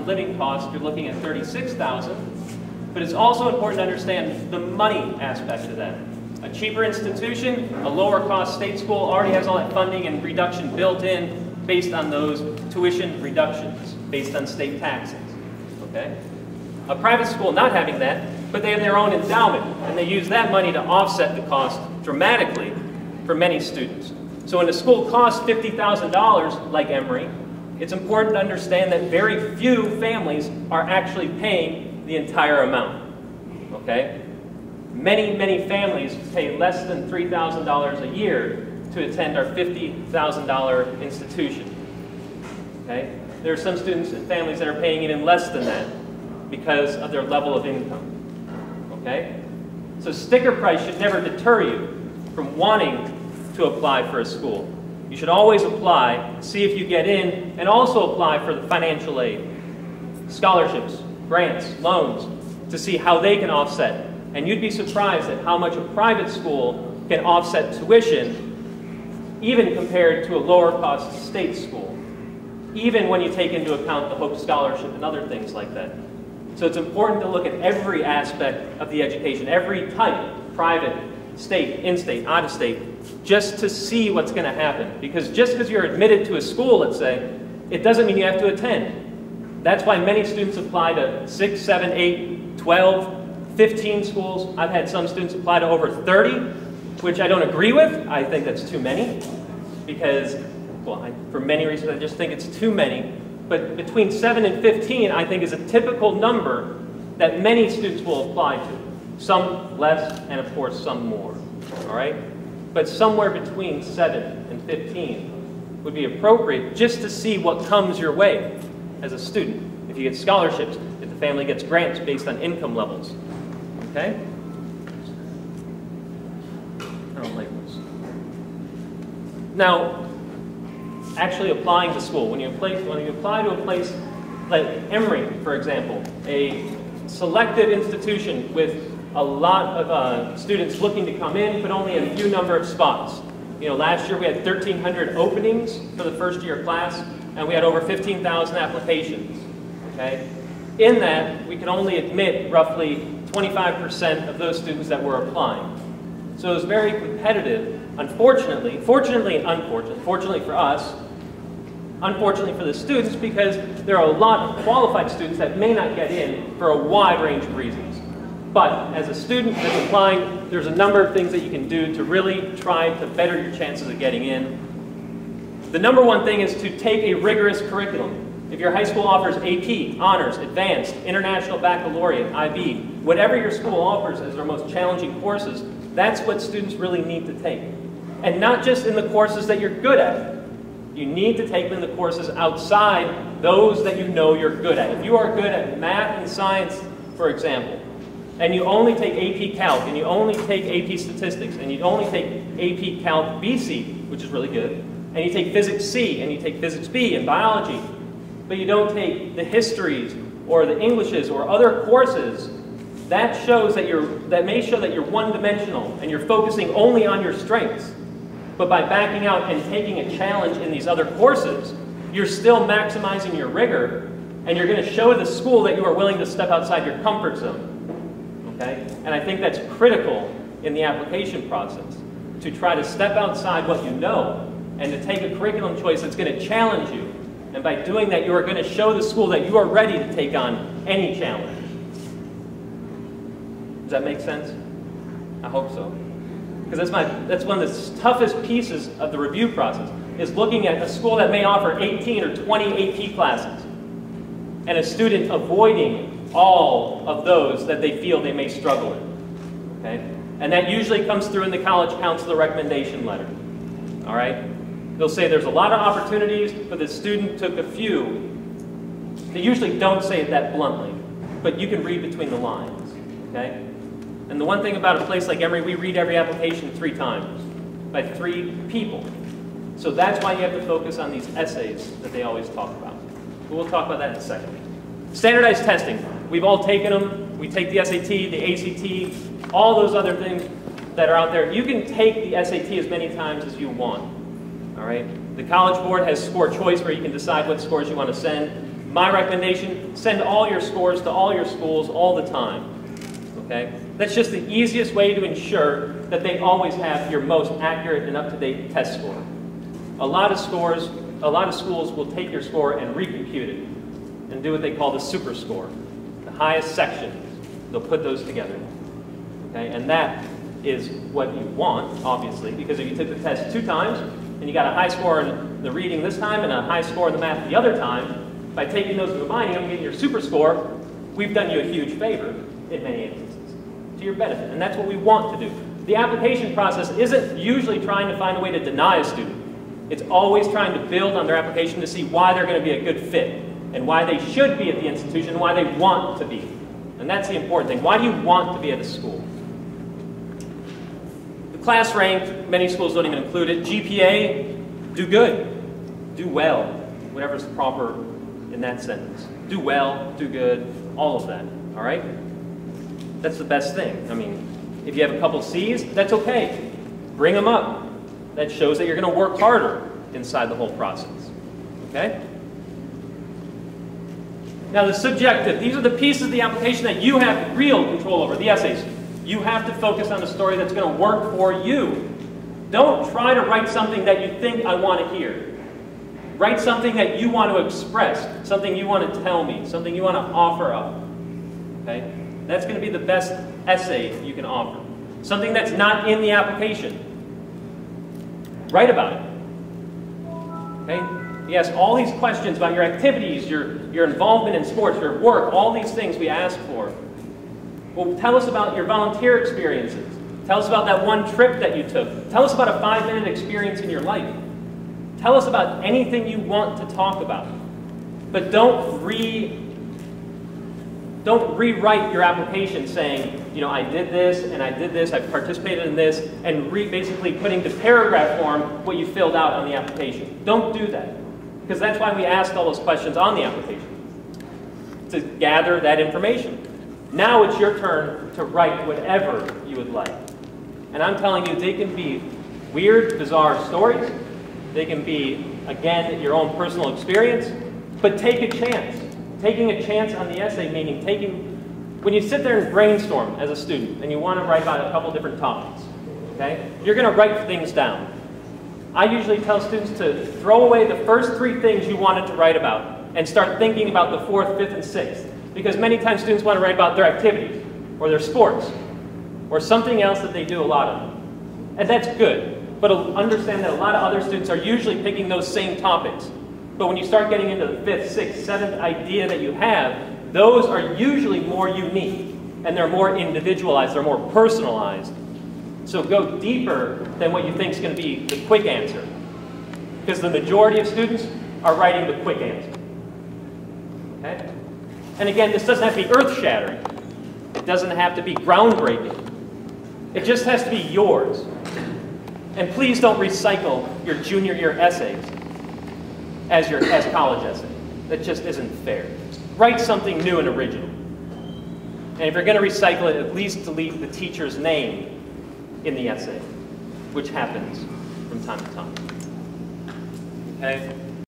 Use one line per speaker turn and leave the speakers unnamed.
living costs, you're looking at $36,000. But it's also important to understand the money aspect of that. A cheaper institution, a lower cost state school already has all that funding and reduction built in based on those tuition reductions, based on state taxes. Okay? A private school not having that, but they have their own endowment, and they use that money to offset the cost dramatically for many students. So when a school costs $50,000, like Emory, it's important to understand that very few families are actually paying the entire amount. Okay? Many, many families pay less than $3,000 a year to attend our $50,000 institution. Okay? There are some students and families that are paying even less than that because of their level of income. Okay? So sticker price should never deter you from wanting to apply for a school. You should always apply, see if you get in, and also apply for the financial aid, scholarships, grants, loans, to see how they can offset. And you'd be surprised at how much a private school can offset tuition, even compared to a lower cost state school, even when you take into account the Hope Scholarship and other things like that. So it's important to look at every aspect of the education, every type, private, state, in-state, out-of-state, just to see what's going to happen. Because just because you're admitted to a school, let's say, it doesn't mean you have to attend. That's why many students apply to 6, 7, 8, 12, 15 schools. I've had some students apply to over 30, which I don't agree with. I think that's too many because, well, for many reasons, I just think it's too many. But between 7 and 15, I think, is a typical number that many students will apply to. Some less, and of course, some more. All right? But somewhere between 7 and 15 would be appropriate just to see what comes your way as a student. If you get scholarships, if the family gets grants based on income levels. Okay? I don't like this. Now, actually applying to school. When you apply to a place like Emory, for example, a selected institution with a lot of students looking to come in, but only a few number of spots. You know, last year we had 1,300 openings for the first year class, and we had over 15,000 applications. Okay? In that, we can only admit roughly 25% of those students that were applying. So it was very competitive, unfortunately, fortunately and unfortunately. Fortunately for us, unfortunately for the students, because there are a lot of qualified students that may not get in for a wide range of reasons. But as a student that's applying, there's a number of things that you can do to really try to better your chances of getting in. The number one thing is to take a rigorous curriculum. If your high school offers AP, Honors, Advanced, International Baccalaureate, IB, whatever your school offers as their most challenging courses, that's what students really need to take. And not just in the courses that you're good at. You need to take them in the courses outside those that you know you're good at. If you are good at math and science, for example, and you only take AP Calc, and you only take AP Statistics, and you only take AP Calc BC, which is really good, and you take Physics C, and you take Physics B and Biology, but you don't take the histories or the Englishes or other courses, that may show that you're one-dimensional and you're focusing only on your strengths. But by backing out and taking a challenge in these other courses, you're still maximizing your rigor, and you're going to show the school that you are willing to step outside your comfort zone. Okay? And I think that's critical in the application process, to try to step outside what you know and to take a curriculum choice that's going to challenge you. And by doing that, you are going to show the school that you are ready to take on any challenge. Does that make sense? I hope so. Because that's one of the toughest pieces of the review process, is looking at a school that may offer 18 or 20 AP classes, and a student avoiding all of those that they feel they may struggle in. Okay? And that usually comes through in the college counselor recommendation letter. All right? They'll say there's a lot of opportunities, but the student took a few. They usually don't say it that bluntly, but you can read between the lines. Okay? And the one thing about a place like Emory, we read every application 3 times by 3 people. So that's why you have to focus on these essays that they always talk about. But we'll talk about that in a second. Standardized testing. We've all taken them. We take the SAT, the ACT, all those other things that are out there. You can take the SAT as many times as you want. All right? The College Board has score choice where you can decide what scores you want to send. My recommendation, send all your scores to all your schools all the time. Okay? That's just the easiest way to ensure that they always have your most accurate and up-to-date test score. A lot of schools will take your score and recompute it and do what they call the super score. The highest sections, they'll put those together. Okay? And that is what you want, obviously, because if you took the test 2 times and you got a high score in the reading this time and a high score in the math the other time, by taking those and combining them and getting your super score, we've done you a huge favor in many instances, to your benefit. And that's what we want to do. The application process isn't usually trying to find a way to deny a student. It's always trying to build on their application to see why they're going to be a good fit and why they should be at the institution and why they want to be. And that's the important thing. Why do you want to be at a school? The class rank, many schools don't even include it. GPA, do good, do well, whatever's proper in that sentence. Do well, do good, all of that, all right? That's the best thing. I mean, if you have a couple C's, that's okay. Bring them up. That shows that you're going to work harder inside the whole process, okay? Now the subjective, these are the pieces of the application that you have real control over, the essays. You have to focus on the story that's going to work for you. Don't try to write something that you think I want to hear. Write something that you want to express, something you want to tell me, something you want to offer up. Okay? That's going to be the best essay you can offer. Something that's not in the application. Write about it. Okay? Yes, all these questions about your activities, your involvement in sports, your work, all these things we ask for. Well, tell us about your volunteer experiences. Tell us about that one trip that you took. Tell us about a 5-minute experience in your life. Tell us about anything you want to talk about. But don't rewrite your application saying, you know, I did this, and I did this, I participated in this, and basically putting to paragraph form what you filled out on the application. Don't do that. Because that's why we asked all those questions on the application, to gather that information. Now it's your turn to write whatever you would like. And I'm telling you, they can be weird, bizarre stories. They can be, again, your own personal experience. But take a chance. Taking a chance on the essay, meaning when you sit there and brainstorm as a student, and you want to write about a couple different topics, okay? You're going to write things down. I usually tell students to throw away the first 3 things you wanted to write about and start thinking about the 4th, 5th, and 6th. Because many times students want to write about their activities, or their sports, or something else that they do a lot of. And that's good, but understand that a lot of other students are usually picking those same topics. But when you start getting into the 5th, 6th, 7th idea that you have, those are usually more unique, and they're more individualized, they're more personalized. So go deeper than what you think is going to be the quick answer. Because the majority of students are writing the quick answer. Okay? And again, this doesn't have to be earth-shattering. It doesn't have to be groundbreaking. It just has to be yours. And please don't recycle your junior year essays as college essays. That just isn't fair. Write something new and original. And if you're going to recycle it, at least delete the teacher's name in the essay, which happens from time to time. Okay?